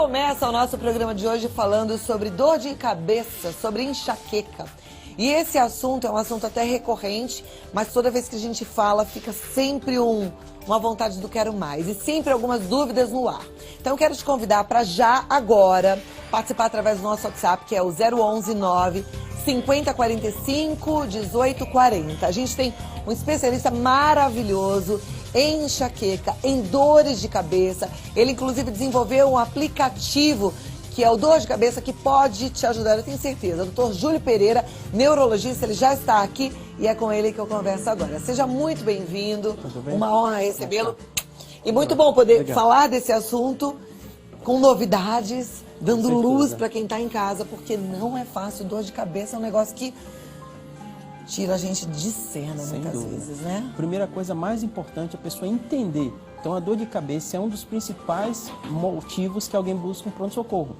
começa o nosso programa de hoje falando sobre dor de cabeça, sobre enxaqueca. E esse assunto é um assunto até recorrente, mas toda vez que a gente fala, fica sempre uma vontade do quero mais e sempre algumas dúvidas no ar. Então eu quero te convidar para já agora participar através do nosso WhatsApp, que é o 011 9 5045 1840. A gente tem um especialista maravilhoso em enxaqueca, em dores de cabeça. Ele inclusive desenvolveu um aplicativo que é o Dor de Cabeça, que pode te ajudar, eu tenho certeza. O Dr. Júlio Pereira, neurologista, ele já está aqui e é com ele que eu converso agora. Seja muito bem-vindo, uma honra recebê-lo. E muito bom poder falar desse assunto com novidades, dando luz para quem está em casa, porque não é fácil. Dor de cabeça é um negócio que tira a gente de cena muitas vezes, né? Primeira coisa mais importante é a pessoa entender. Então, a dor de cabeça é um dos principais motivos que alguém busca um pronto-socorro.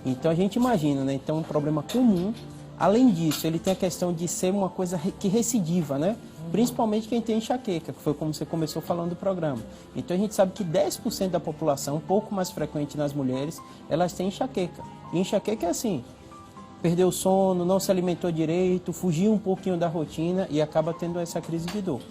Então, a gente imagina, né? Então, um problema comum. Além disso, ele tem a questão de ser uma coisa que recidiva, né? Principalmente quem tem enxaqueca, que foi como você começou falando do programa. Então, a gente sabe que 10% da população, um pouco mais frequente nas mulheres, elas têm enxaqueca. E enxaqueca é assim: perdeu o sono, não se alimentou direito, fugiu um pouquinho da rotina e acaba tendo essa crise de dor.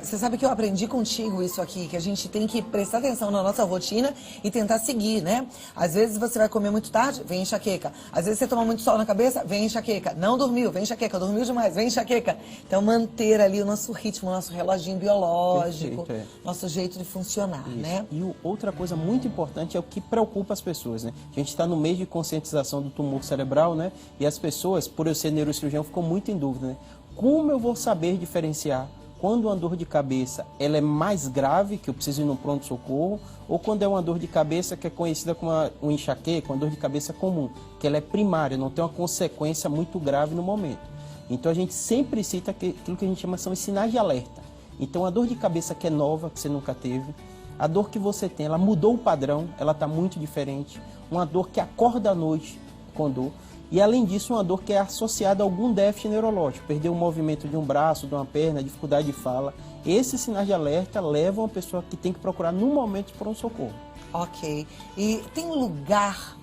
Você sabe que eu aprendi contigo isso aqui, que a gente tem que prestar atenção na nossa rotina e tentar seguir, né? Às vezes você vai comer muito tarde, vem enxaqueca. Às vezes você toma muito sol na cabeça, vem enxaqueca. Não dormiu, vem enxaqueca. Dormiu demais, vem enxaqueca. Então manter ali o nosso ritmo, o nosso reloginho biológico, nosso jeito de funcionar, né? E outra coisa muito importante é o que preocupa as pessoas, né? A gente está no mês de conscientização do tumor cerebral, né? E as pessoas, por eu ser neurocirurgião, ficam muito em dúvida, né? Como eu vou saber diferenciar quando uma dor de cabeça ela é mais grave, que eu preciso ir no pronto-socorro, ou quando é uma dor de cabeça que é conhecida como um enxaqueca, uma dor de cabeça comum, que ela é primária, não tem uma consequência muito grave no momento. Então a gente sempre cita aquilo que a gente chama são os sinais de alerta. Então a dor de cabeça que é nova, que você nunca teve, a dor que você tem, ela mudou o padrão, ela está muito diferente, uma dor que acorda à noite com dor. E além disso, uma dor que é associada a algum déficit neurológico, perder o movimento de um braço, de uma perna, dificuldade de fala. Esses sinais de alerta levam a pessoa que tem que procurar no momento de pronto-socorro. Ok. E tem lugar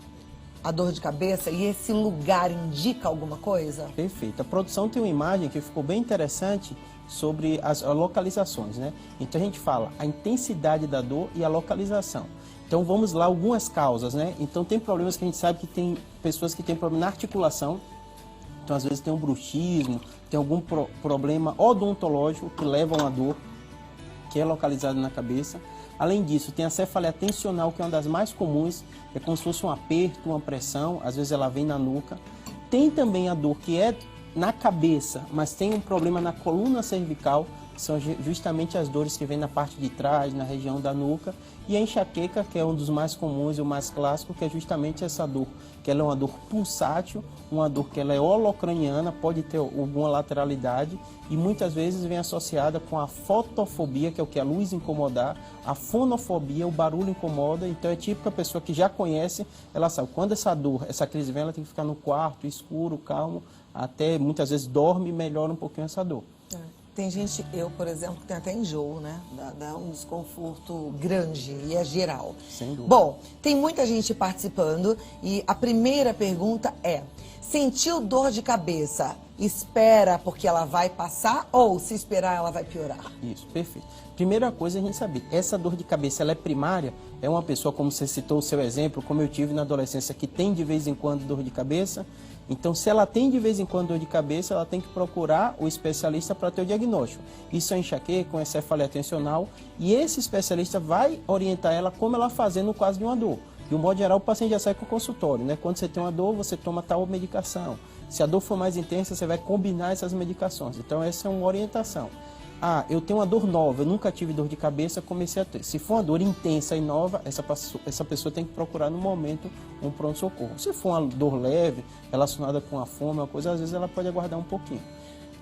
a dor de cabeça e esse lugar indica alguma coisa? Perfeito. A produção tem uma imagem que ficou bem interessante sobre as localizações, né? Então a gente fala a intensidade da dor e a localização. Então vamos lá, algumas causas, né? Então tem problemas que a gente sabe que tem pessoas que têm problema na articulação. Então às vezes tem um bruxismo, tem algum problema odontológico que leva a uma dor que é localizada na cabeça. Além disso, tem a cefaleia tensional, que é uma das mais comuns, é como se fosse um aperto, uma pressão, às vezes ela vem na nuca. Tem também a dor que é na cabeça, mas tem um problema na coluna cervical, que são justamente as dores que vêm na parte de trás, na região da nuca, e a enxaqueca, que é um dos mais comuns e o mais clássico, que é justamente essa dor, que ela é uma dor pulsátil, uma dor que ela é holocraniana, pode ter alguma lateralidade, e muitas vezes vem associada com a fotofobia, que é o que a luz incomodar, a fonofobia, o barulho incomoda, então é típico a pessoa que já conhece, ela sabe, quando essa dor, essa crise vem, ela tem que ficar no quarto, escuro, calmo, até muitas vezes dorme e melhora um pouquinho essa dor. Tem gente, eu, por exemplo, que tem até enjoo, né? Dá um desconforto grande e é geral. Sem dúvida. Bom, tem muita gente participando e a primeira pergunta é: sentiu dor de cabeça, espera porque ela vai passar ou se esperar ela vai piorar? Isso, perfeito. Primeira coisa a gente saber, essa dor de cabeça ela é primária, é uma pessoa, como você citou o seu exemplo, como eu tive na adolescência, que tem de vez em quando dor de cabeça. Então, se ela tem de vez em quando dor de cabeça, ela tem que procurar o especialista para ter o diagnóstico. Isso é enxaqueca, é cefaleia tensional, e esse especialista vai orientar ela como ela fazer no caso de uma dor. De um modo geral, o paciente já sai com o consultório, né? Quando você tem uma dor, você toma tal medicação. Se a dor for mais intensa, você vai combinar essas medicações. Então, essa é uma orientação. Ah, eu tenho uma dor nova, eu nunca tive dor de cabeça, comecei a ter. Se for uma dor intensa e nova, essa pessoa tem que procurar no momento um pronto-socorro. Se for uma dor leve, relacionada com a fome, uma coisa, às vezes ela pode aguardar um pouquinho.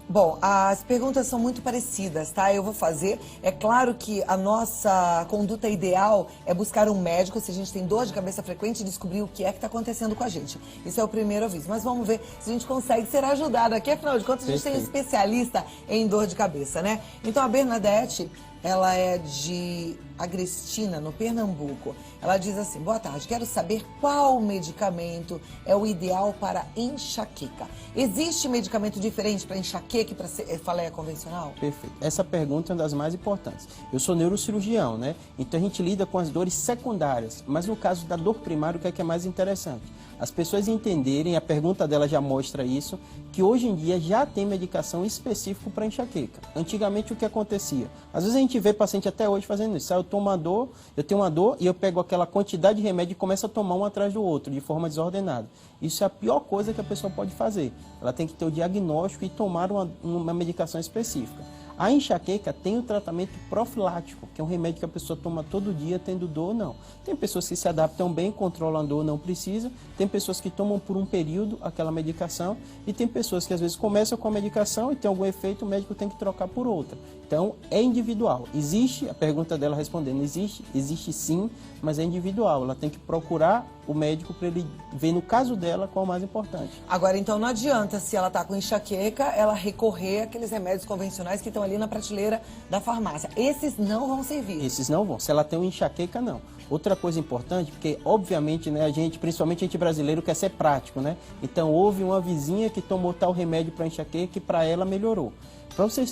Bom, as perguntas são muito parecidas, tá? Eu vou fazer. É claro que a nossa conduta ideal é buscar um médico se a gente tem dor de cabeça frequente e descobrir o que é que está acontecendo com a gente. Isso é o primeiro aviso. Mas vamos ver se a gente consegue ser ajudado aqui. Afinal de contas, a gente tem um especialista em dor de cabeça, né? Então, a Bernadette ela é de Agrestina, no Pernambuco. Ela diz assim: boa tarde, quero saber qual medicamento é o ideal para enxaqueca. Existe medicamento diferente para enxaqueca e para cefaleia convencional? Perfeito. Essa pergunta é uma das mais importantes. Eu sou neurocirurgião, né? Então a gente lida com as dores secundárias, mas no caso da dor primária, o que é mais interessante? As pessoas entenderem, a pergunta dela já mostra isso, que hoje em dia já tem medicação específica para enxaqueca. Antigamente o que acontecia? Às vezes a gente vê paciente até hoje fazendo isso. Eu tomo uma dor, eu tenho uma dor e eu pego aquela quantidade de remédio e começo a tomar um atrás do outro, de forma desordenada. Isso é a pior coisa que a pessoa pode fazer. Ela tem que ter o diagnóstico e tomar uma medicação específica. A enxaqueca tem o tratamento profilático, que é um remédio que a pessoa toma todo dia tendo dor ou não. Tem pessoas que se adaptam bem, controlam a dor, não precisa. Tem pessoas que tomam por um período aquela medicação e tem pessoas que às vezes começam com a medicação e tem algum efeito, o médico tem que trocar por outra. Então, é individual. Existe, a pergunta dela respondendo, existe sim, mas é individual. Ela tem que procurar o médico para ele ver, no caso dela, qual é o mais importante. Agora, então, não adianta, se ela está com enxaqueca, ela recorrer àqueles remédios convencionais que estão ali na prateleira da farmácia. Esses não vão servir. Esses não vão. Se ela tem uma enxaqueca, não. Outra coisa importante, porque, obviamente, né, principalmente a gente brasileiro, quer ser prático, né? Então, houve uma vizinha que tomou tal remédio para enxaqueca e para ela melhorou. Para você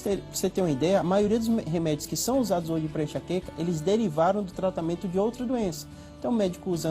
ter uma ideia, a maioria dos remédios que são usados hoje para enxaqueca, eles derivaram do tratamento de outra doença. Então, o médico usa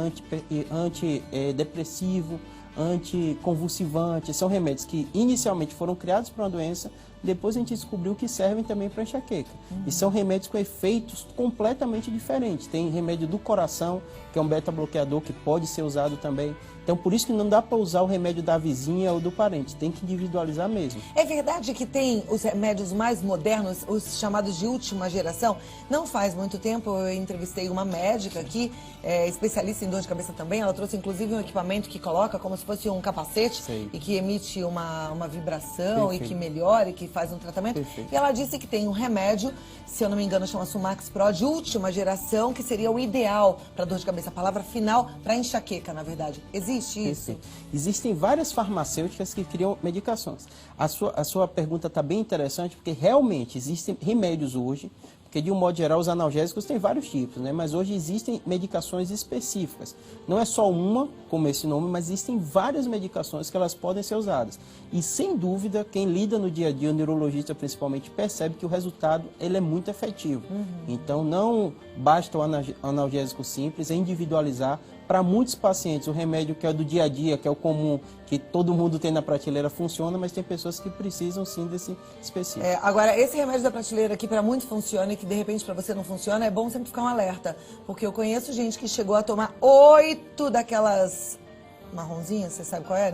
antidepressivo, anticonvulsivante, são remédios que inicialmente foram criados para uma doença, depois a gente descobriu que servem também para enxaqueca. E são remédios com efeitos completamente diferentes. Tem remédio do coração, que é um beta-bloqueador que pode ser usado também. Então, por isso que não dá para usar o remédio da vizinha ou do parente, tem que individualizar mesmo. É verdade que tem os remédios mais modernos, os chamados de última geração? Não faz muito tempo eu entrevistei uma médica que é especialista em dor de cabeça também. Ela trouxe inclusive um equipamento que coloca como se fosse um capacete. Sei. E que emite uma vibração. Perfeito. E que melhora e que faz um tratamento. Perfeito. E ela disse que tem um remédio, se eu não me engano chama Sumax Pro, de última geração, que seria o ideal para dor de cabeça. A palavra final para enxaqueca, na verdade. Existe isso? Perfeito. Existem várias farmacêuticas que criam medicações. A sua pergunta está bem interessante, porque realmente existem remédios hoje, porque de um modo geral os analgésicos têm vários tipos, né? Mas hoje existem medicações específicas. Não é só uma, como esse nome, mas existem várias medicações que elas podem ser usadas. E sem dúvida, quem lida no dia a dia, o neurologista principalmente, percebe que o resultado ele é muito efetivo. Então não basta o analgésico simples, é individualizar. Para muitos pacientes, o remédio que é do dia a dia, que é o comum, que todo mundo tem na prateleira, funciona, mas tem pessoas que precisam sim desse específico. Agora, esse remédio da prateleira aqui, para muito funciona e que de repente para você não funciona, é bom sempre ficar um alerta. Porque eu conheço gente que chegou a tomar 8 daquelas marronzinhas, você sabe qual é?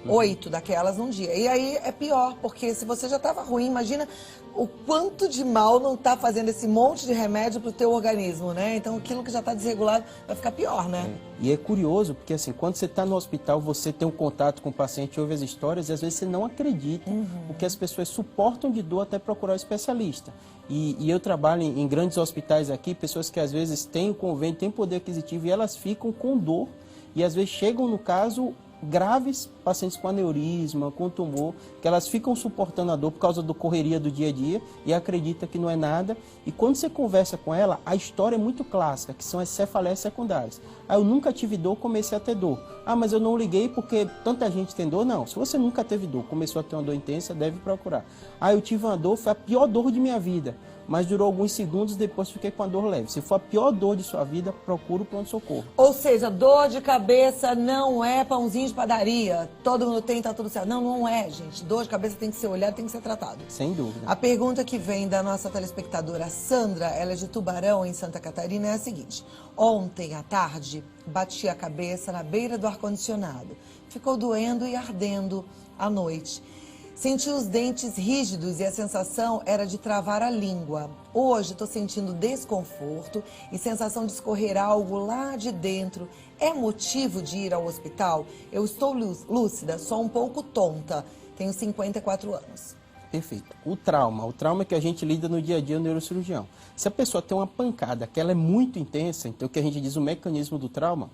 8 daquelas num dia. E aí é pior, porque se você já estava ruim, imagina o quanto de mal não está fazendo esse monte de remédio para o teu organismo, né? Então aquilo que já está desregulado vai ficar pior, né? E é curioso, porque assim, quando você está no hospital, você tem um contato com o paciente, ouve as histórias e às vezes você não acredita o que as pessoas suportam de dor até procurar um especialista. E eu trabalho em grandes hospitais aqui, pessoas que às vezes têm o convênio, têm poder aquisitivo e elas ficam com dor e às vezes chegam no caso graves, pacientes com aneurisma, com tumor, que elas ficam suportando a dor por causa da correria do dia a dia e acredita que não é nada. E quando você conversa com ela, a história é muito clássica, que são as cefaleias secundárias. Eu nunca tive dor, comecei a ter dor. Mas eu não liguei porque tanta gente tem dor. Não, se você nunca teve dor, começou a ter uma dor intensa, deve procurar. Eu tive uma dor, foi a pior dor de minha vida, mas durou alguns segundos, depois fiquei com a dor leve. Se for a pior dor de sua vida, procura o pronto-socorro. Ou seja, dor de cabeça não é pãozinho de padaria. Todo mundo tem, tá tudo certo. Não, não é, gente. Dor de cabeça tem que ser olhado, tem que ser tratado. Sem dúvida. A pergunta que vem da nossa telespectadora Sandra, ela é de Tubarão, em Santa Catarina, é a seguinte. Ontem à tarde, bati a cabeça na beira do ar-condicionado. Ficou doendo e ardendo à noite. Senti os dentes rígidos e a sensação era de travar a língua. Hoje estou sentindo desconforto e sensação de escorrer algo lá de dentro. É motivo de ir ao hospital? Eu estou lúcida, só um pouco tonta. Tenho 54 anos. Perfeito. O trauma que a gente lida no dia a dia no neurocirurgião. Se a pessoa tem uma pancada que ela é muito intensa, então o que a gente diz o mecanismo do trauma,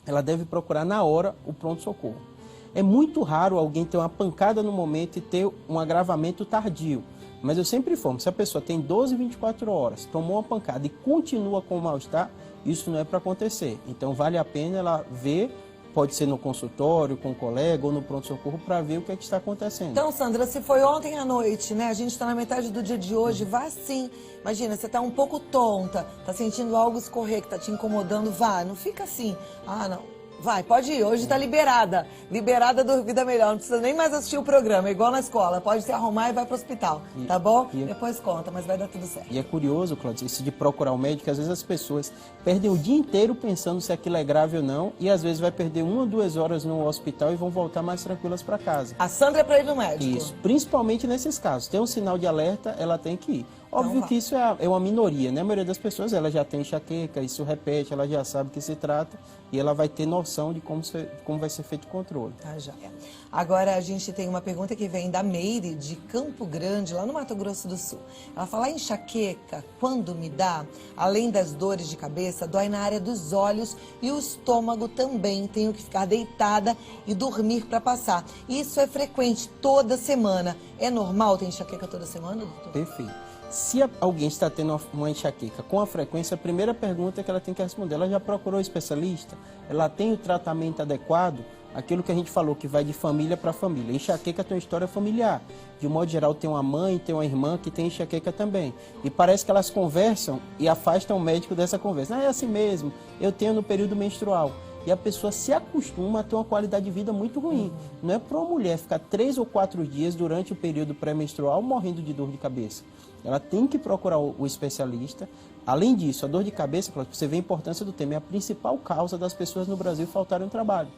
ela deve procurar na hora o pronto-socorro. É muito raro alguém ter uma pancada no momento e ter um agravamento tardio. Mas eu sempre informo, se a pessoa tem 12, 24 horas, tomou uma pancada e continua com o mal-estar, isso não é para acontecer. Então vale a pena ela ver, pode ser no consultório, com um colega ou no pronto-socorro, para ver o que é que está acontecendo. Então, Sandra, se foi ontem à noite, né? A gente está na metade do dia de hoje, vá sim. Imagina, você está um pouco tonta, está sentindo algo escorrer que está te incomodando, vá, não fica assim. Ah, não. Vai, pode ir, hoje tá liberada. Liberada do Vida Melhor, não precisa nem mais assistir o programa, é igual na escola. Pode se arrumar e vai pro hospital, tá bom? Depois conta, mas vai dar tudo certo. E é curioso, Cláudia, isso de procurar o médico, às vezes as pessoas perdem o dia inteiro pensando se aquilo é grave ou não, e às vezes vai perder 1 ou 2 horas no hospital e vão voltar mais tranquilas para casa. A Sandra é pra ir no médico? Isso, principalmente nesses casos. Tem um sinal de alerta, ela tem que ir. Óbvio então, que isso é uma minoria, né? A maioria das pessoas, ela já tem enxaqueca, isso repete, ela já sabe o que se trata e ela vai ter noção de como vai ser feito o controle. Ah, já é. Agora, a gente tem uma pergunta que vem da Meire, de Campo Grande, lá no Mato Grosso do Sul. Ela fala, a enxaqueca, quando me dá, além das dores de cabeça, dói na área dos olhos e o estômago também. Tenho que ficar deitada e dormir para passar. Isso é frequente, toda semana. É normal ter enxaqueca toda semana, doutor? Perfeito. Se alguém está tendo uma enxaqueca com a frequência, a primeira pergunta que ela tem que responder, ela já procurou um especialista? Ela tem o tratamento adequado? Aquilo que a gente falou, que vai de família para família. Enxaqueca tem uma história familiar. De um modo geral, tem uma mãe, tem uma irmã que tem enxaqueca também. E parece que elas conversam e afastam o médico dessa conversa. Ah, é assim mesmo, eu tenho no período menstrual. E a pessoa se acostuma a ter uma qualidade de vida muito ruim. Não é para uma mulher ficar 3 ou 4 dias durante o período pré-menstrual morrendo de dor de cabeça. Ela tem que procurar o especialista. Além disso, a dor de cabeça, para você ver a importância do tema, é a principal causa das pessoas no Brasil faltarem ao trabalho.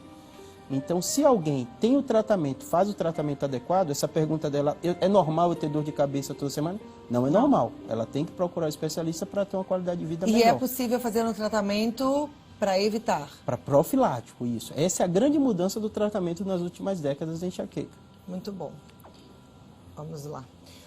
Então, se alguém tem o tratamento, faz o tratamento adequado, essa pergunta dela, é normal eu ter dor de cabeça toda semana? Não é normal. Ela tem que procurar o especialista para ter uma qualidade de vida melhor. E é possível fazer um tratamento para evitar? Para profilático, isso. Essa é a grande mudança do tratamento nas últimas décadas da enxaqueca. Muito bom. Vamos lá.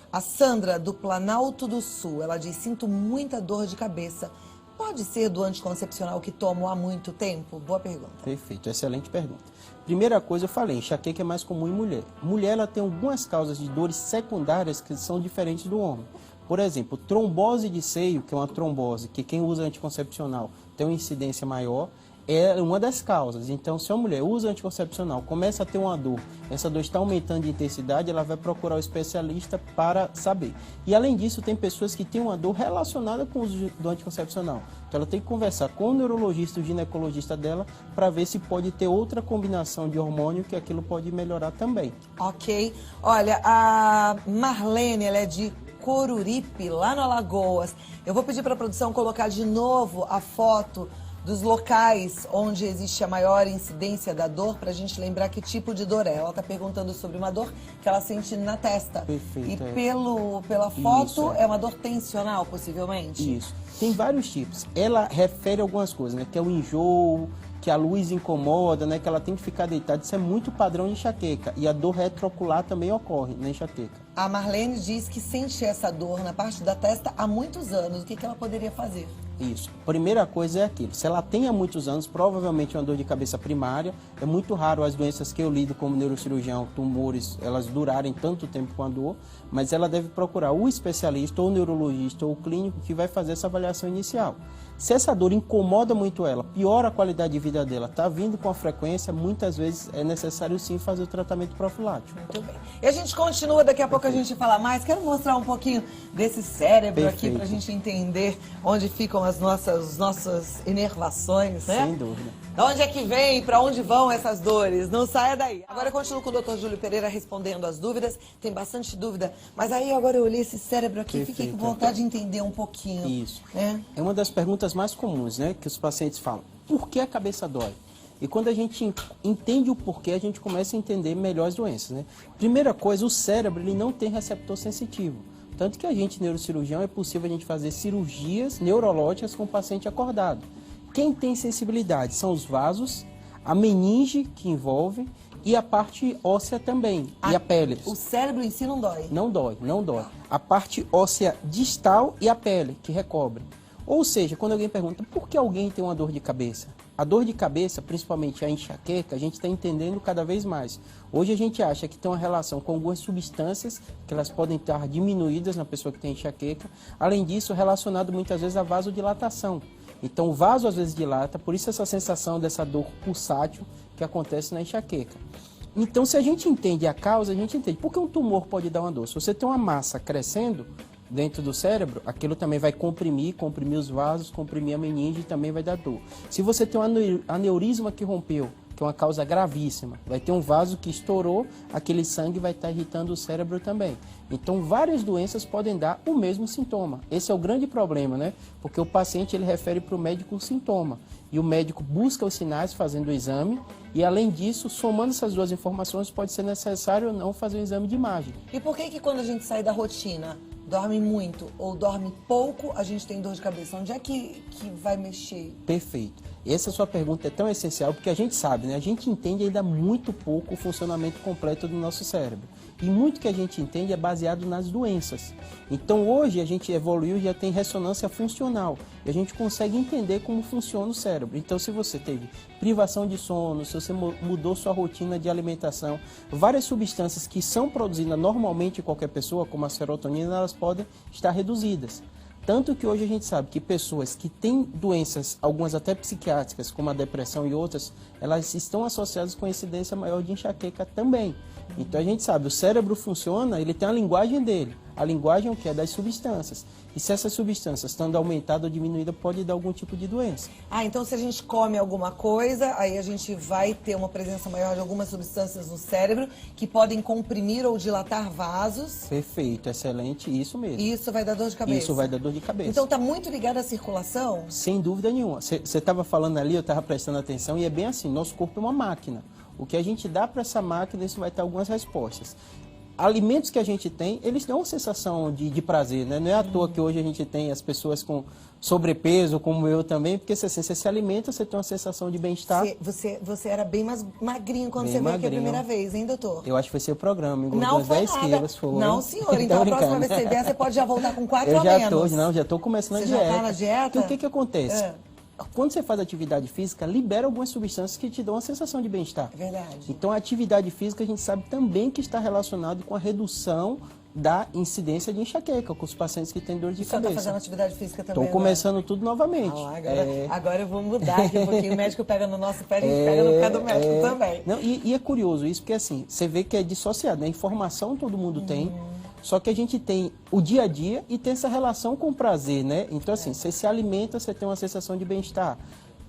A Sandra, do Planalto do Sul, ela diz, sinto muita dor de cabeça. Pode ser do anticoncepcional que tomo há muito tempo? Boa pergunta. Perfeito, excelente pergunta. Primeira coisa, eu falei, enxaqueca é mais comum em mulher. Mulher, ela tem algumas causas de dores secundárias que são diferentes do homem. Por exemplo, trombose de seio, que é uma trombose, que quem usa anticoncepcional tem uma incidência maior, é uma das causas. Então, se a mulher usa anticoncepcional, começa a ter uma dor, essa dor está aumentando de intensidade, ela vai procurar o especialista para saber. E, além disso, tem pessoas que têm uma dor relacionada com o uso do anticoncepcional. Então, ela tem que conversar com o neurologista, o ginecologista dela, para ver se pode ter outra combinação de hormônio que aquilo pode melhorar também. Ok. Olha, a Marlene, ela é de Coruripe, lá no Alagoas. Eu vou pedir para a produção colocar de novo a foto dos locais onde existe a maior incidência da dor, para a gente lembrar que tipo de dor é. Ela está perguntando sobre uma dor que ela sente na testa. Perfeito. E pela foto, Isso, é uma dor tensional, possivelmente? Isso. Tem vários tipos. Ela refere algumas coisas, né? Que é o enjoo, que a luz incomoda, né? Que ela tem que ficar deitada. Isso é muito padrão de enxaqueca. E a dor retroocular também ocorre na enxaqueca. A Marlene diz que sente essa dor na parte da testa há muitos anos. O que ela poderia fazer? Isso. Primeira coisa é aquilo. Se ela tem há muitos anos, provavelmente uma dor de cabeça primária. É muito raro as doenças que eu lido como neurocirurgião, tumores, elas durarem tanto tempo com a dor. Mas ela deve procurar o especialista, ou o neurologista, ou o clínico, que vai fazer essa avaliação inicial. Se essa dor incomoda muito ela, piora a qualidade de vida dela, está vindo com a frequência, muitas vezes é necessário sim fazer o tratamento profilático. Muito bem. E a gente continua, daqui a pouco a gente fala mais. Quero mostrar um pouquinho desse cérebro aqui para a gente entender onde ficam as nossas inervações, né? Sem dúvida. De onde é que vem, para onde vão essas dores? Não saia daí. Agora eu continuo com o Dr. Júlio Pereira respondendo as dúvidas. Tem bastante dúvida. Mas aí agora eu olhei esse cérebro aqui e fiquei com vontade de entender um pouquinho. Isso. Né? É uma das perguntas mais comuns, né? Que os pacientes falam. Por que a cabeça dói? E quando a gente entende o porquê, a gente começa a entender melhor as doenças, né? Primeira coisa, o cérebro ele não tem receptor sensitivo. Tanto que a gente, neurocirurgião, é possível a gente fazer cirurgias neurológicas com o paciente acordado. Quem tem sensibilidade são os vasos, a meninge que envolve e a parte óssea também, e a pele. O cérebro em si não dói? Não dói, não dói. A parte óssea distal e a pele que recobre. Ou seja, quando alguém pergunta por que alguém tem uma dor de cabeça, a dor de cabeça, principalmente a enxaqueca, a gente está entendendo cada vez mais. Hoje a gente acha que tem uma relação com algumas substâncias que elas podem estar diminuídas na pessoa que tem enxaqueca. Além disso, relacionado muitas vezes à vasodilatação. Então o vaso às vezes dilata, por isso essa sensação dessa dor pulsátil que acontece na enxaqueca. Então se a gente entende a causa, a gente entende por que um tumor pode dar uma dor. Se você tem uma massa crescendo dentro do cérebro, aquilo também vai comprimir os vasos, comprimir a meninge e também vai dar dor. Se você tem um aneurisma que rompeu, que é uma causa gravíssima, vai ter um vaso que estourou, aquele sangue vai estar irritando o cérebro também. Então, várias doenças podem dar o mesmo sintoma. Esse é o grande problema, né? Porque o paciente ele refere para o médico o sintoma. E o médico busca os sinais fazendo o exame. E, além disso, somando essas duas informações, pode ser necessário ou não fazer um exame de imagem. E por que quando a gente sai da rotina, dorme muito ou dorme pouco, a gente tem dor de cabeça? Onde é que vai mexer? Perfeito. Essa sua pergunta é tão essencial porque a gente sabe, né? A gente entende ainda muito pouco o funcionamento completo do nosso cérebro. E muito que a gente entende é baseado nas doenças. Então hoje a gente evoluiu e já tem ressonância funcional. E a gente consegue entender como funciona o cérebro. Então se você teve privação de sono, se você mudou sua rotina de alimentação, várias substâncias que são produzidas normalmente em qualquer pessoa, como a serotonina, elas podem estar reduzidas. Tanto que hoje a gente sabe que pessoas que têm doenças, algumas até psiquiátricas, como a depressão e outras, elas estão associadas com incidência maior de enxaqueca também. Então a gente sabe, o cérebro funciona, ele tem a linguagem dele. A linguagem é o que? É das substâncias. E se essas substâncias estão aumentadas ou diminuídas, pode dar algum tipo de doença. Ah, então se a gente come alguma coisa, aí a gente vai ter uma presença maior de algumas substâncias no cérebro que podem comprimir ou dilatar vasos. Perfeito, excelente, isso mesmo. E isso vai dar dor de cabeça. Isso vai dar dor de cabeça. Então está muito ligado à circulação? Sem dúvida nenhuma. Você estava falando ali, eu estava prestando atenção, e é bem assim, nosso corpo é uma máquina. O que a gente dá para essa máquina, isso vai ter algumas respostas. Alimentos que a gente tem, eles dão uma sensação de prazer, né? Não é à toa que hoje a gente tem as pessoas com sobrepeso, como eu também, porque assim, você se alimenta, você tem uma sensação de bem-estar. Você era bem mais magrinho quando Bem você veio magrinho. aqui a primeira vez, hein, doutor? Eu acho que foi seu programa, engordou Não uns foi 10 nada. quilos. Foi. Não, senhor. Então a próxima vez que você vier, você pode já voltar com 4 eu a já menos. já estou começando a Você dieta. já tá na dieta? Porque o que acontece? É. Quando você faz atividade física, libera algumas substâncias que te dão uma sensação de bem-estar. É verdade. Então, a atividade física, a gente sabe também que está relacionado com a redução da incidência de enxaqueca, com os pacientes que têm dor de Você cabeça. está fazendo atividade física também? Estou começando tudo novamente. Agora eu vou mudar aqui um pouquinho. O médico pega no nosso pé, a gente pega no pé do médico também. Não, e é curioso isso, porque assim, você vê que é dissociado, né? Informação todo mundo tem, só que a gente tem o dia a dia e tem essa relação com o prazer, né? Então assim, você se alimenta, você tem uma sensação de bem-estar.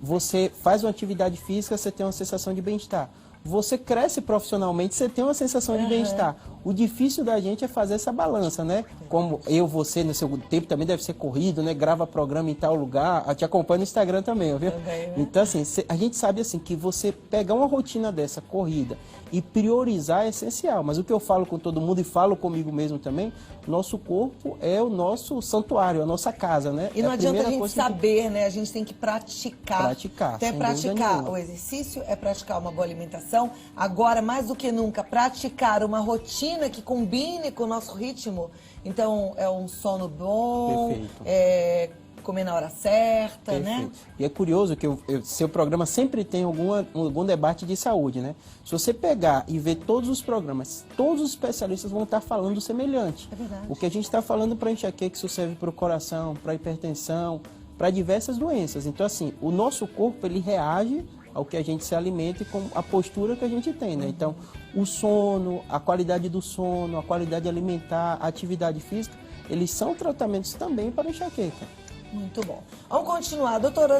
Você faz uma atividade física, você tem uma sensação de bem-estar. Você cresce profissionalmente, você tem uma sensação de bem-estar. O difícil da gente é fazer essa balança, né? Como você, no seu tempo também deve ser corrido, né? Grava programa em tal lugar. Eu te acompanho no Instagram também, viu? Também, né? Então, assim, a gente sabe assim que você pegar uma rotina dessa, corrida, e priorizar é essencial. Mas o que eu falo com todo mundo e falo comigo mesmo também, nosso corpo é o nosso santuário, a nossa casa, né? E não adianta a gente saber, que... né? A gente tem que praticar. Praticar, Até sem praticar dúvida nenhuma. o exercício, é praticar uma boa alimentação. Agora, mais do que nunca, praticar uma rotina que combine com o nosso ritmo. Então, é um sono bom, Perfeito. Comer na hora certa, Perfeito. né? E é curioso que seu programa sempre tem algum debate de saúde, né? Se você pegar e ver todos os programas, todos os especialistas vão estar falando semelhante. É verdade. O que a gente está falando para enxaqueca, isso serve para o coração, para hipertensão, para diversas doenças. Então, assim, o nosso corpo, ele reage ao que a gente se alimenta e com a postura que a gente tem, né? Então, o sono, a qualidade do sono, a qualidade alimentar, a atividade física, eles são tratamentos também para enxaqueca. Muito bom. Vamos continuar. Doutor,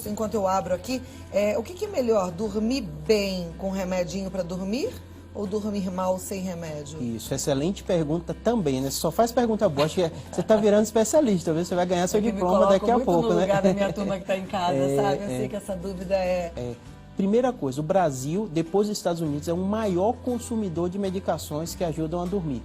enquanto eu abro aqui, o que é melhor, dormir bem com remedinho para dormir ou dormir mal sem remédio? Isso, excelente pergunta também, né? Você só faz pergunta boa, acho que você está virando especialista, viu? Você vai ganhar seu diploma daqui a pouco, no né? lugar da minha turma que está em casa, sabe? Eu sei que essa dúvida Primeira coisa, o Brasil, depois dos Estados Unidos, é o maior consumidor de medicações que ajudam a dormir.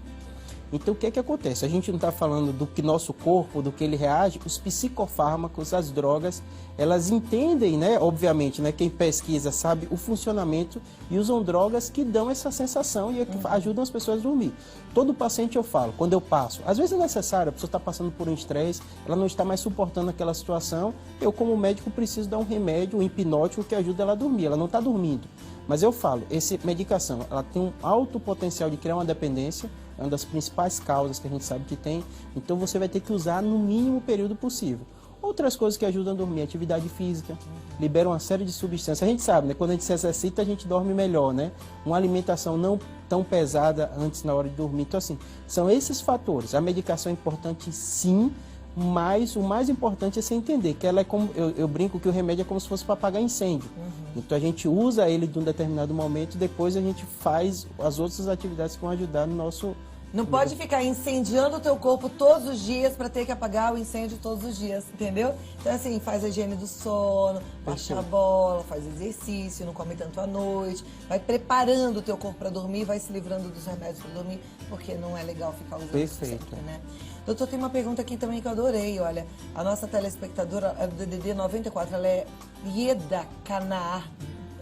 Então, o que é que acontece? A gente não está falando do que nosso corpo, do que ele reage, os psicofármacos, as drogas, elas entendem, né? Obviamente, né? Quem pesquisa sabe o funcionamento e usam drogas que dão essa sensação e ajudam as pessoas a dormir. Todo paciente eu falo, quando eu passo, às vezes é necessário, a pessoa está passando por um estresse, ela não está mais suportando aquela situação, eu como médico preciso dar um remédio, um hipnótico que ajude ela a dormir, ela não está dormindo. Mas eu falo, essa medicação, ela tem um alto potencial de criar uma dependência, é uma das principais causas que a gente sabe que tem, então você vai ter que usar no mínimo período possível. Outras coisas que ajudam a dormir, atividade física, libera uma série de substâncias. A gente sabe, né? Quando a gente se exercita, a gente dorme melhor, né? Uma alimentação não tão pesada antes na hora de dormir. Então, assim, são esses fatores. A medicação é importante, sim, mas o mais importante é você entender que ela é como, eu brinco que o remédio é como se fosse para apagar incêndio. Então, a gente usa ele de um determinado momento e depois a gente faz as outras atividades que vão ajudar no nosso... Não pode ficar incendiando o teu corpo todos os dias para ter que apagar o incêndio todos os dias, entendeu? Então, assim, faz a higiene do sono, baixa a bola, faz exercício, não come tanto à noite, vai preparando o teu corpo para dormir, vai se livrando dos remédios para dormir, porque não é legal ficar usando isso sempre, né? Doutor, tem uma pergunta aqui também que eu adorei, olha. A nossa telespectadora, a DDD 94, ela é Ieda Canaã,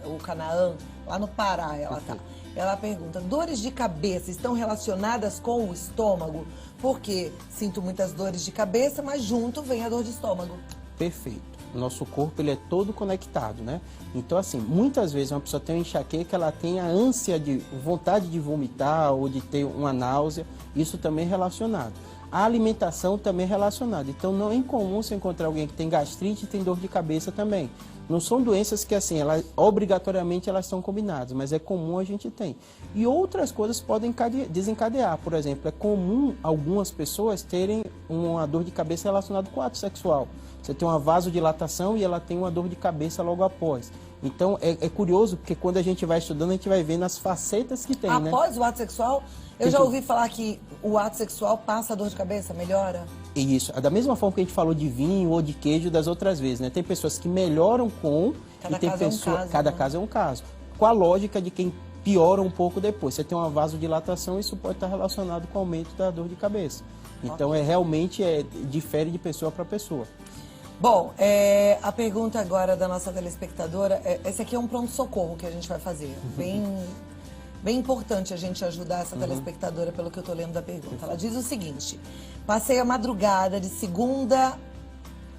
ou Canaã, lá no Pará ela tá. Ela pergunta, dores de cabeça estão relacionadas com o estômago? Porque sinto muitas dores de cabeça, mas junto vem a dor de estômago. Perfeito. O nosso corpo ele é todo conectado, né? Então, assim, muitas vezes uma pessoa tem uma enxaqueca, ela tem a ânsia de vontade de vomitar ou de ter uma náusea, isso também é relacionado. A alimentação também é relacionada. Então, não é incomum você encontrar alguém que tem gastrite e tem dor de cabeça também. Não são doenças que, assim, obrigatoriamente elas são combinadas, mas é comum a gente ter. E outras coisas podem desencadear. Por exemplo, é comum algumas pessoas terem uma dor de cabeça relacionada com o ato sexual. Você tem uma vasodilatação e ela tem uma dor de cabeça logo após. Então, é curioso, porque quando a gente vai estudando, a gente vai vendo as facetas que tem, né? Após o ato sexual, eu já ouvi falar que o ato sexual passa a dor de cabeça, melhora? Isso, da mesma forma que a gente falou de vinho ou de queijo das outras vezes, né? Tem pessoas que melhoram com... Cada e tem caso é um caso, cada né? caso é um caso. Com a lógica de quem piora um pouco depois. Você tem uma vasodilatação, isso pode estar relacionado com o aumento da dor de cabeça. Então, realmente difere de pessoa para pessoa. Bom, a pergunta agora da nossa telespectadora, esse aqui é um pronto-socorro que a gente vai fazer. Bem importante a gente ajudar essa telespectadora, pelo que eu tô lendo da pergunta. Ela diz o seguinte, passei a madrugada de segunda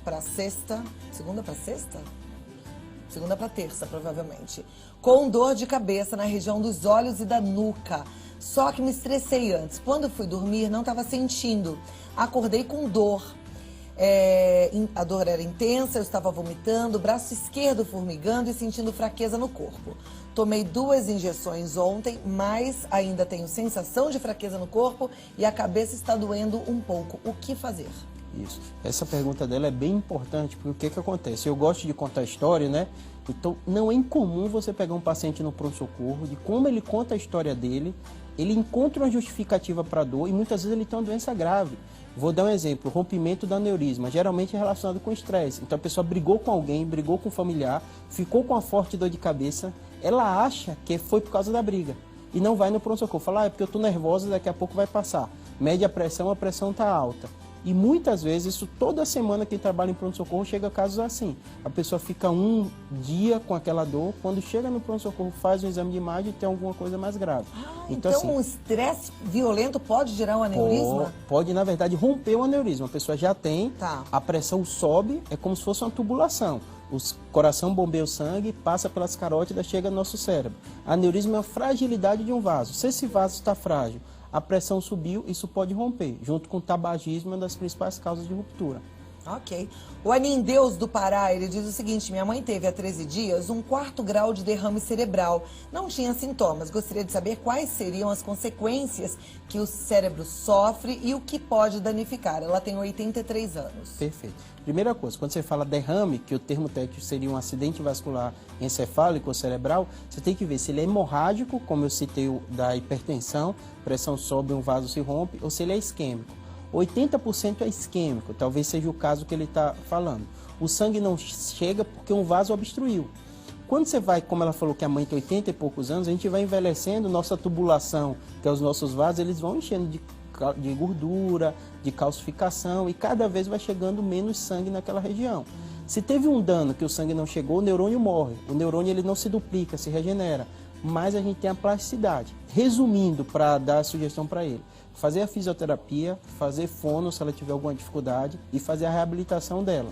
para sexta, segunda para terça, provavelmente, com dor de cabeça na região dos olhos e da nuca. Só que me estressei antes. Quando fui dormir, não estava sentindo. Acordei com dor. A dor era intensa, eu estava vomitando, braço esquerdo formigando e sentindo fraqueza no corpo. Tomei 2 injeções ontem, mas ainda tenho sensação de fraqueza no corpo e a cabeça está doendo um pouco. O que fazer? Isso. Essa pergunta dela é bem importante, porque o que acontece? Eu gosto de contar história, né? Então, não é incomum você pegar um paciente no pronto-socorro, de como ele conta a história dele, ele encontra uma justificativa para a dor e muitas vezes ele tem uma doença grave. Vou dar um exemplo, rompimento do aneurisma, geralmente é relacionado com estresse. Então a pessoa brigou com alguém, brigou com um familiar, ficou com uma forte dor de cabeça, ela acha que foi por causa da briga e não vai no pronto-socorro. Fala, é porque eu estou nervosa, daqui a pouco vai passar. Mede a pressão está alta. E muitas vezes, isso toda semana que trabalha em pronto-socorro, chega a casos assim. A pessoa fica um dia com aquela dor, quando chega no pronto-socorro, faz um exame de imagem e tem alguma coisa mais grave. Então assim, um estresse violento pode gerar um aneurisma? Pode, na verdade, romper o aneurisma. A pessoa já tem, Tá. A pressão sobe, é como se fosse uma tubulação. O coração bombeia o sangue, passa pelas carótidas, chega no nosso cérebro. Aneurisma é a fragilidade de um vaso. Se esse vaso está frágil, a pressão subiu, isso pode romper. Junto com o tabagismo, é uma das principais causas de ruptura. Ok. O Anindeus do Pará, ele diz o seguinte, minha mãe teve há 13 dias um 4º grau de derrame cerebral. Não tinha sintomas. Gostaria de saber quais seriam as consequências que o cérebro sofre e o que pode danificar. Ela tem 83 anos. Perfeito. Primeira coisa, quando você fala derrame, que o termo técnico seria um acidente vascular encefálico ou cerebral, você tem que ver se ele é hemorrágico, como eu citei da hipertensão, pressão sobe, um vaso se rompe, ou se ele é isquêmico. 80% é isquêmico, talvez seja o caso que ele está falando. O sangue não chega porque um vaso obstruiu. Quando você vai, como ela falou que a mãe tem 80 e poucos anos, a gente vai envelhecendo, nossa tubulação, que é os nossos vasos, eles vão enchendo de de gordura, de calcificação, e cada vez vai chegando menos sangue naquela região. Se teve um dano que o sangue não chegou, o neurônio morre. O neurônio ele não se duplica, se regenera, mas a gente tem a plasticidade. Resumindo, para dar a sugestão para ele, fazer a fisioterapia, fazer fono se ela tiver alguma dificuldade e fazer a reabilitação dela.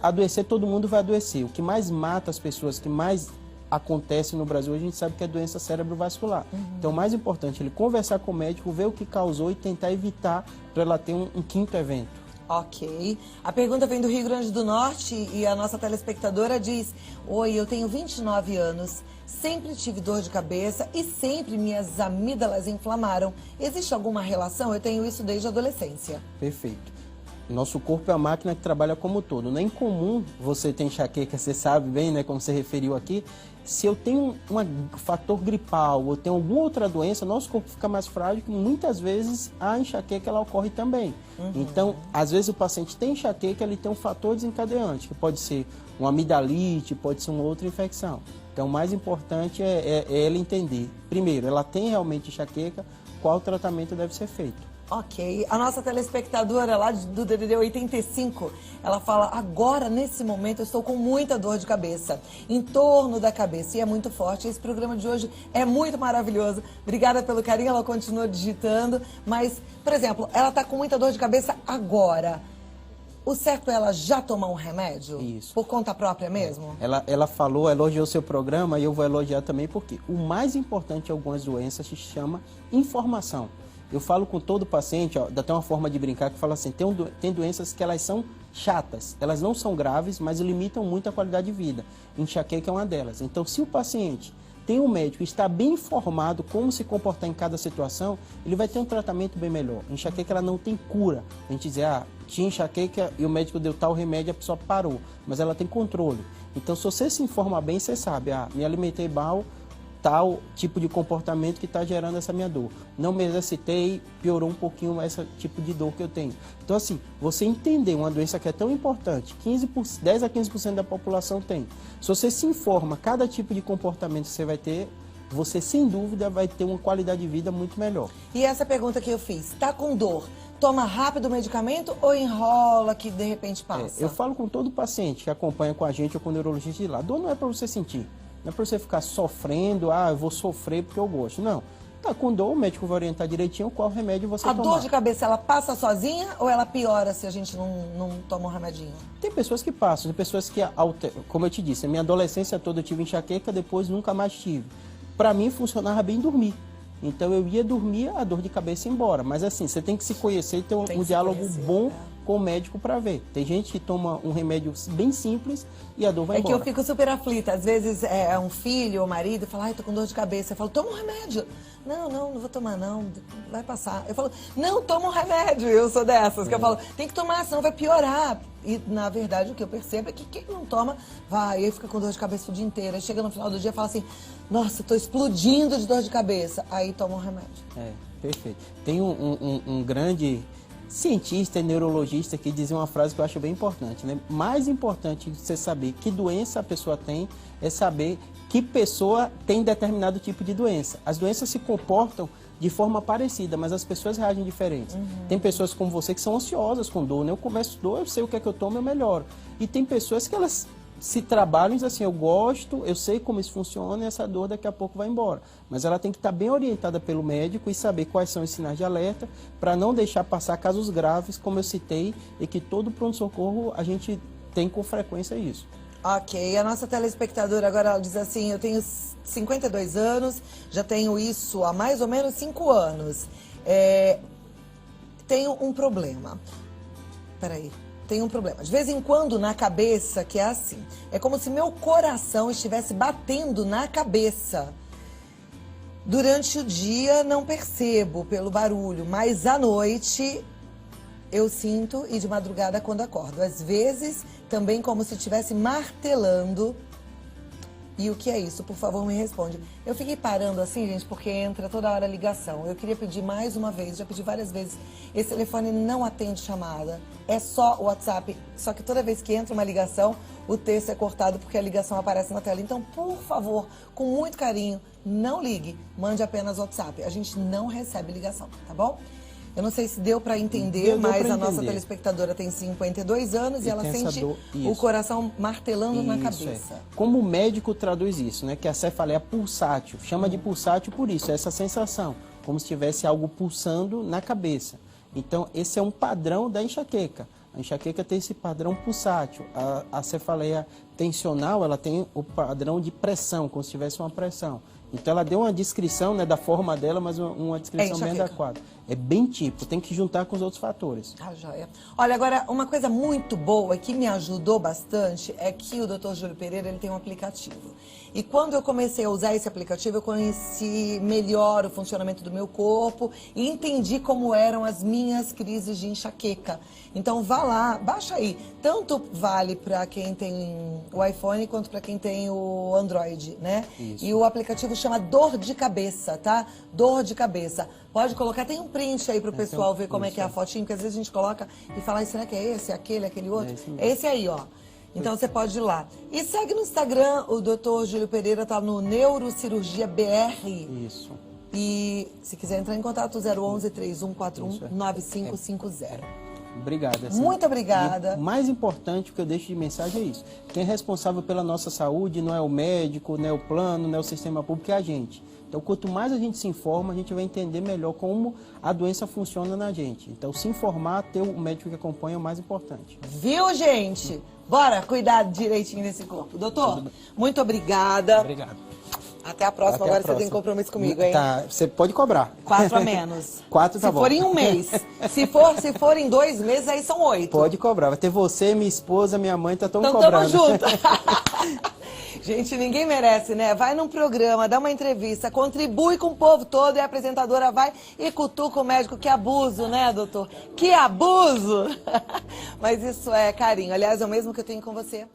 Adoecer, todo mundo vai adoecer. O que mais mata as pessoas, que mais acontece no Brasil, a gente sabe que é doença cerebrovascular. Então, o mais importante é ele conversar com o médico, ver o que causou e tentar evitar para ela ter um quinto evento. Ok. A pergunta vem do Rio Grande do Norte e a nossa telespectadora diz: oi, eu tenho 29 anos, sempre tive dor de cabeça e sempre minhas amígdalas inflamaram. Existe alguma relação? Eu tenho isso desde a adolescência. Perfeito. Nosso corpo é a máquina que trabalha como um todo. Não é incomum você ter enxaqueca, você sabe bem, né, como você referiu aqui. Se eu tenho um fator gripal ou tenho alguma outra doença, nosso corpo fica mais frágil, que muitas vezes a enxaqueca ela ocorre também. Então, às vezes o paciente tem enxaqueca, ele tem um fator desencadeante, que pode ser uma amidalite, pode ser uma outra infecção. Então, o mais importante é ela entender, primeiro, ela tem realmente enxaqueca, qual tratamento deve ser feito. Ok. A nossa telespectadora lá do DDD 85, ela fala: agora, nesse momento, eu estou com muita dor de cabeça, em torno da cabeça, e é muito forte. Esse programa de hoje é muito maravilhoso. Obrigada pelo carinho, ela continua digitando. Mas, por exemplo, ela está com muita dor de cabeça agora. O certo é ela já tomar um remédio? Isso. Por conta própria mesmo? Ela falou, elogiou o seu programa, e eu vou elogiar também, porque o mais importante em algumas doenças se chama informação. Eu falo com todo paciente, ó, dá até uma forma de brincar que fala assim, tem doenças que elas são chatas, elas não são graves, mas limitam muito a qualidade de vida. Enxaqueca é uma delas. Então, se o paciente tem um médico e está bem informado como se comportar em cada situação, ele vai ter um tratamento bem melhor. Enxaqueca ela não tem cura. A gente diz, tinha enxaqueca e o médico deu tal remédio, a pessoa parou, mas ela tem controle. Então, se você se informa bem, você sabe, me alimentei mal, tal tipo de comportamento que está gerando essa minha dor. Não me exercitei, piorou um pouquinho esse tipo de dor que eu tenho. Então, assim, você entender uma doença que é tão importante, 10 a 15% da população tem. Se você se informa cada tipo de comportamento que você vai ter, você, sem dúvida, vai ter uma qualidade de vida muito melhor. E essa pergunta que eu fiz, está com dor, toma rápido o medicamento ou enrola que de repente passa? Eu falo com todo paciente que acompanha com a gente ou com o neurologista de lá, dor não é para você sentir. Não é para você ficar sofrendo, eu vou sofrer porque eu gosto. Não. Tá com dor, o médico vai orientar direitinho qual remédio você tomar. A dor de cabeça, ela passa sozinha ou ela piora se a gente não toma um remedinho? Tem pessoas que passam, tem pessoas que alteram. Como eu te disse, a minha adolescência toda eu tive enxaqueca, depois nunca mais tive. Para mim funcionava bem dormir. Então eu ia dormir, a dor de cabeça ia embora. Mas assim, você tem que se conhecer e ter um diálogo bom com o médico para ver. Tem gente que toma um remédio bem simples e a dor vai embora. É que eu fico super aflita. Às vezes é um filho ou marido fala, tô com dor de cabeça. Eu falo, toma um remédio. Não vou tomar não, vai passar. Eu falo, não, toma um remédio. Eu sou dessas, que eu falo, tem que tomar, senão vai piorar. E, na verdade, o que eu percebo é que quem não toma, vai, aí fica com dor de cabeça o dia inteiro. Aí chega no final do dia e fala assim, nossa, tô explodindo de dor de cabeça. Aí toma um remédio. Perfeito. Tem um grande cientista e neurologista que dizia uma frase que eu acho bem importante, né? Mais importante de você saber que doença a pessoa tem é saber que pessoa tem determinado tipo de doença. As doenças se comportam de forma parecida, mas as pessoas reagem diferentes. Tem pessoas como você que são ansiosas com dor, né? Eu converso dor, eu sei o que é que eu tomo, eu melhoro. E tem pessoas que elas se trabalham e dizem assim, eu gosto, eu sei como isso funciona e essa dor daqui a pouco vai embora. Mas ela tem que estar bem orientada pelo médico e saber quais são os sinais de alerta para não deixar passar casos graves, como eu citei, e que todo pronto-socorro a gente tem com frequência isso. Ok, a nossa telespectadora agora ela diz assim, eu tenho 52 anos, já tenho isso há mais ou menos 5 anos. Tenho um problema. Peraí. Tem um problema. De vez em quando, na cabeça, que é assim, é como se meu coração estivesse batendo na cabeça. Durante o dia, não percebo pelo barulho, mas à noite eu sinto e de madrugada quando acordo. Às vezes, também como se estivesse martelando. E o que é isso? Por favor, me responde. Eu fiquei parando assim, gente, porque entra toda hora a ligação. Eu queria pedir mais uma vez, já pedi várias vezes. Esse telefone não atende chamada, é só o WhatsApp. Só que toda vez que entra uma ligação, o texto é cortado porque a ligação aparece na tela. Então, por favor, com muito carinho, não ligue, mande apenas o WhatsApp. A gente não recebe ligação, tá bom? Eu não sei se deu para entender, Deu mas pra a nossa entender. telespectadora tem 52 anos e ela tem essa sente dor. o Isso. coração martelando na Isso, cabeça. é. Como o médico traduz isso, né? Que a cefaleia pulsátil, chama de pulsátil por isso, essa sensação, como se tivesse algo pulsando na cabeça. Então, esse é um padrão da enxaqueca. A enxaqueca tem esse padrão pulsátil. A cefaleia tensional, ela tem o padrão de pressão, como se tivesse uma pressão. Então, ela deu uma descrição, né, da forma dela, mas uma descrição bem adequada. É bem típico, tem que juntar com os outros fatores. Ah, joia. Olha, agora, uma coisa muito boa e que me ajudou bastante é que o Dr. Júlio Pereira ele tem um aplicativo. E quando eu comecei a usar esse aplicativo, eu conheci melhor o funcionamento do meu corpo e entendi como eram as minhas crises de enxaqueca. Então, vá lá, baixa aí. Tanto vale para quem tem o iPhone quanto para quem tem o Android, né? Isso. E o aplicativo chama Dor de Cabeça, tá? Dor de Cabeça. Pode colocar, tem um print aí pro pessoal ver como é que é a fotinho, porque às vezes a gente coloca e fala, será que é esse, aquele outro? É esse aí, ó. Então você pode ir lá. E segue no Instagram, o Dr. Júlio Pereira tá no Neurocirurgia BR. Isso. E se quiser entrar em contato, 011 3141 9550. Obrigado. Muito obrigada. E o mais importante que eu deixo de mensagem é isso. Quem é responsável pela nossa saúde não é o médico, não é o plano, não é o sistema público, é a gente. Então, quanto mais a gente se informa, a gente vai entender melhor como a doença funciona na gente. Então, se informar, ter o médico que acompanha é o mais importante. Viu, gente? Bora cuidar direitinho desse corpo. Doutor, muito obrigada. Obrigado. Até a próxima. Até a Agora próxima. você tem compromisso comigo, hein? Tá, você pode cobrar. 4 a menos. 4 tá se bom. Se for em um mês. Se for em 2 meses, aí são 8. Pode cobrar. Vai ter você, minha esposa, minha mãe, tá todo então, cobrando. Tamo junto. Gente, ninguém merece, né? Vai num programa, dá uma entrevista, contribui com o povo todo e a apresentadora vai e cutuca o médico. Que abuso, né, doutor? Que abuso! Mas isso é carinho. Aliás, é o mesmo que eu tenho com você.